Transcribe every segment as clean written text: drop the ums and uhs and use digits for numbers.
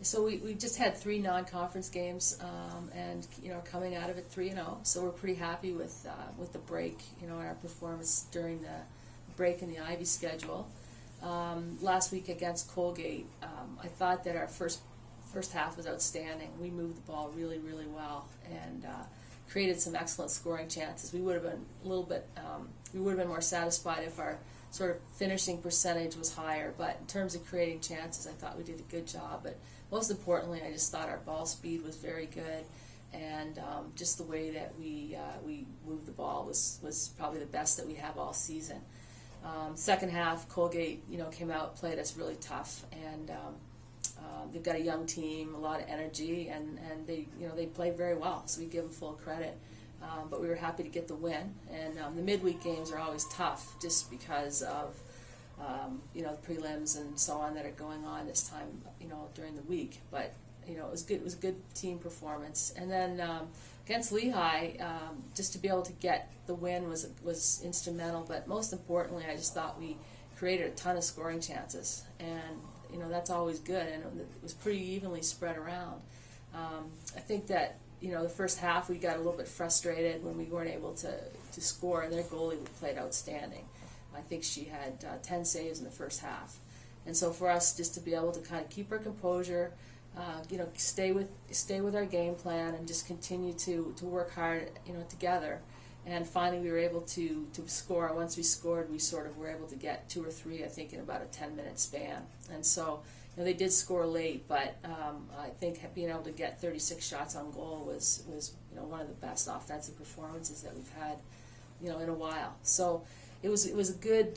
So we just had 3 non-conference games, and coming out of it 3-0. So we're pretty happy with the break, and our performance during the break in the Ivy schedule. Last week against Colgate, I thought that our first half was outstanding. We moved the ball really, really well and created some excellent scoring chances. We would have been a little bit, we would have been more satisfied if our sort of finishing percentage was higher. But in terms of creating chances, I thought we did a good job. But most importantly, I just thought our ball speed was very good, and just the way that we moved the ball was probably the best that we have all season. Second half, Colgate, came out, played us really tough, and they've got a young team, a lot of energy, and they played very well. So we give them full credit. But we were happy to get the win. And the midweek games are always tough, just because of the prelims and so on that are going on this time, during the week. But it was good. It was a good team performance. And then against Lehigh, just to be able to get the win was instrumental. But most importantly, I just thought we created a ton of scoring chances, and that's always good. And it was pretty evenly spread around. I think that the first half we got a little bit frustrated when we weren't able to score, and their goalie played outstanding. I think she had 10 saves in the first half. And so for us just to be able to kind of keep our composure, stay with our game plan and just continue to work hard, together. And finally we were able to score. Once we scored, we sort of were able to get 2 or 3, I think, in about a 10-minute span. And so they did score late, but I think being able to get 36 shots on goal was one of the best offensive performances that we've had in a while. So it was a good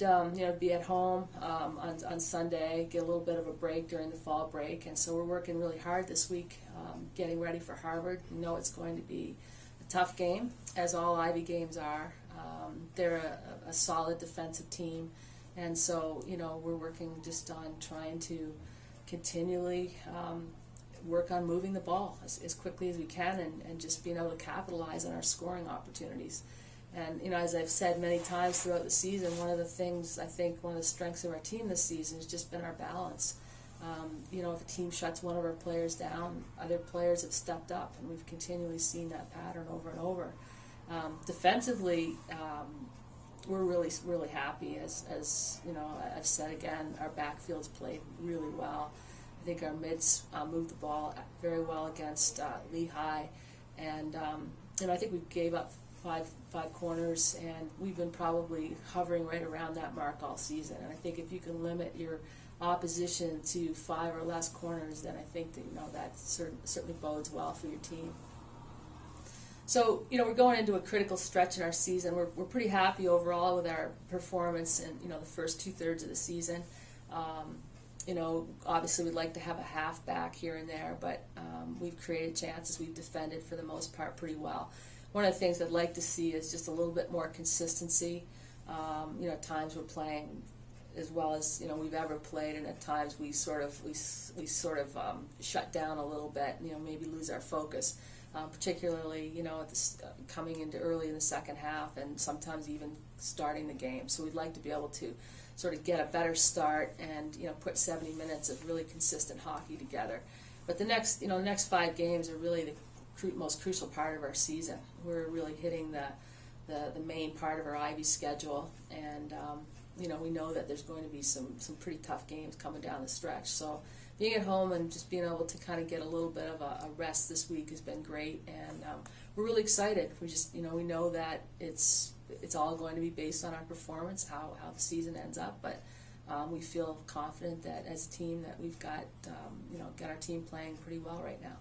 be at home on Sunday, get a little bit of a break during the fall break, and so we're working really hard this week, getting ready for Harvard. It's going to be a tough game, as all Ivy games are. They're a solid defensive team, and so we're working just on trying to continually work on moving the ball as quickly as we can, and just being able to capitalize on our scoring opportunities. And as I've said many times throughout the season, one of the things, I think one of the strengths of our team this season has just been our balance. If a team shuts one of our players down, other players have stepped up, and we've continually seen that pattern over and over. Defensively, we're really, really happy. As I've said again, our backfield's played really well. I think our mids moved the ball very well against Lehigh, and I think we gave up five corners, and we've been probably hovering right around that mark all season. And I think if you can limit your opposition to 5 or less corners, then I think that that certainly bodes well for your team. So we're going into a critical stretch in our season. We're pretty happy overall with our performance in the first 2/3 of the season. Obviously we'd like to have a half back here and there, but we've created chances. We've defended for the most part pretty well. One of the things I'd like to see is just a little bit more consistency. At times we're playing as well as we've ever played, and at times we sort of shut down a little bit. Maybe lose our focus, particularly coming into early in the second half, and sometimes even starting the game. So we'd like to be able to sort of get a better start and put 70 minutes of really consistent hockey together. But the next 5 games are really the most crucial part of our season. We're really hitting the main part of our Ivy schedule, and we know that there's going to be some pretty tough games coming down the stretch. So being at home and just being able to kind of get a little bit of a rest this week has been great, and we're really excited. We just we know that it's all going to be based on our performance, how the season ends up, but we feel confident that as a team that we've got our team playing pretty well right now.